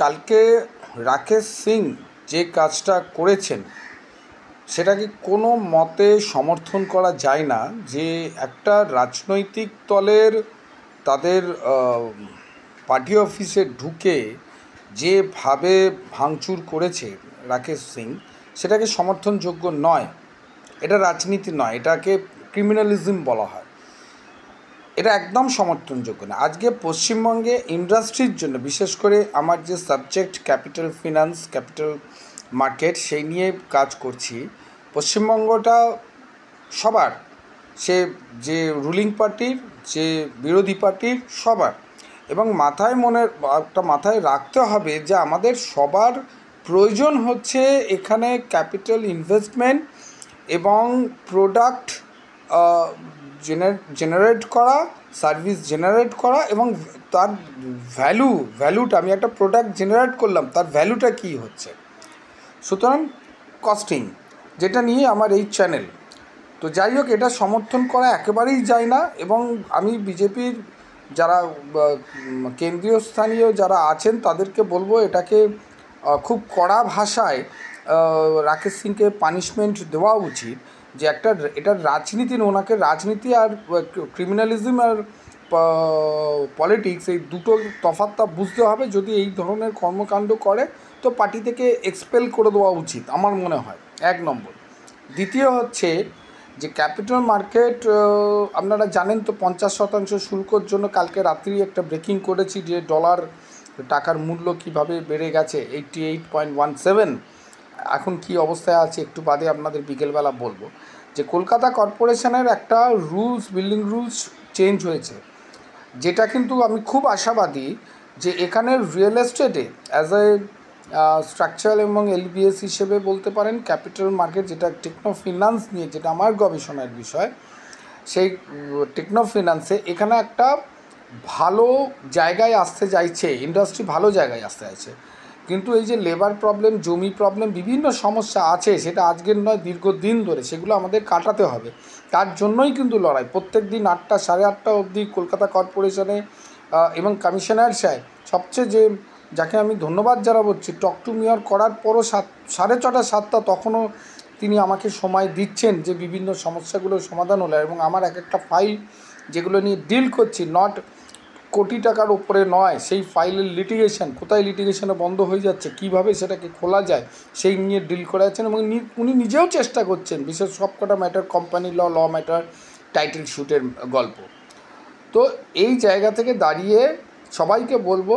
কালকে রাকেশ সিং যে কাজটা করেছেন সেটাকে কোনো মতে সমর্থন করা যায় না। যে একটা রাজনৈতিক দলের তাদের পার্টি অফিসে ঢুকে যেভাবে ভাঙচুর করেছে রাকেশ সিং, সেটাকে সমর্থনযোগ্য নয়। এটা রাজনীতি নয়, এটাকে ক্রিমিনালিজম বলা হয়। এটা একদম সমর্থনযোগ্য না। আজকে পশ্চিমবঙ্গে ইন্ডাস্ট্রির জন্য, বিশেষ করে আমার যে subject capital finance, capital market, সেই নিয়ে কাজ করছি। পশ্চিমবঙ্গটা সবার, সে যে রুলিং পার্টির, যে বিরোধী পার্টির, সবার। এবং মাথায় রাখতে হবে যে আমাদের সবার প্রয়োজন হচ্ছে এখানে ক্যাপিটাল ইনভেস্টমেন্ট এবং প্রোডাক্ট জেনারেট করা, সার্ভিস জেনারেট করা, এবং তার ভ্যালুটা, আমি একটা প্রোডাক্ট জেনারেট করলাম, তার ভ্যালুটা কী হচ্ছে। সুতরাং কস্টিং, যেটা নিয়ে আমার এই চ্যানেল। তো যাই হোক, এটা সমর্থন করা একেবারেই যায় না। এবং আমি বিজেপির যারা কেন্দ্রীয় স্থানীয় যারা আছেন তাদেরকে বলবো এটাকে খুব কড়া ভাষায় রাকেশ সিংকে পানিশমেন্ট দেওয়া উচিত। যে এটার রাজনীতি, ওনাকে রাজনীতি আর ক্রিমিনালিজম আর পলিটিক্স, এই দুটো তফাৎটা বুঝতে হবে। যদি এই ধরনের কর্মকাণ্ড করে তো পার্টি থেকে এক্সপেল করে দেওয়া উচিত আমার মনে হয়, 1 নম্বর। দ্বিতীয় হচ্ছে যে ক্যাপিটাল মার্কেট, আপনারা জানেন তো 50% শুল্কর জন্য কালকে রাত্রি একটা ব্রেকিং করেছি যে ডলার টাকার মূল্য কিভাবে বেড়ে গেছে 88.17। এখন কি অবস্থায় আছে একটু বাদে আপনাদের বিকেলবেলা বলবো। যে কলকাতা কর্পোরেশনের একটা বিল্ডিং রুলস চেঞ্জ হয়েছে, যেটা কিন্তু আমি খুব আশাবাদী যে এখানের রিয়েল এস্টেটে অ্যাজ এ স্ট্রাকচারাল এবং এলবিএস হিসেবে বলতে পারেন ক্যাপিটাল মার্কেট, যেটা টেকনো ফিন্যান্স নিয়ে, যেটা আমার গবেষণার বিষয়, সেই টেকনো ফিন্যান্সে এখানে একটা ভালো জায়গায় আসতে চাইছে ইন্ডাস্ট্রি, ভালো জায়গায় আসতে চাইছে। কিন্তু এই যে লেবার প্রবলেম, জমি প্রবলেম, বিভিন্ন সমস্যা আছে, সেটা আজকের নয়, দীর্ঘদিন ধরে সেগুলো আমাদের কাটাতে হবে। তার জন্যই কিন্তু লড়াই। প্রত্যেক দিন 8টা, 8:30 অবধি কলকাতা কর্পোরেশনে এবং কমিশনার সাহেব, সবচেয়ে যাকে আমি ধন্যবাদ জানাচ্ছি, টক টু মেয়র করার পরও 6:30, 7টা তখনও তিনি আমাকে সময় দিচ্ছেন যে বিভিন্ন সমস্যাগুলোর সমাধান হলো। এবং আমার একটা ফাইল যেগুলো নিয়ে ডিল করছি, নট কোটি টাকার ওপরে নয়, সেই ফাইলের লিটিগেশন, কোথায় লিটিগেশনে বন্ধ হয়ে যাচ্ছে, কিভাবে সেটাকে খোলা যায়, সেই নিয়ে ডিল করে আছেন। এবং উনি নিজেও চেষ্টা করছেন, বিশেষ সবকটা matter, company law matter, title শ্যুটের গল্প। তো এই জায়গা থেকে দাঁড়িয়ে সবাইকে বলবো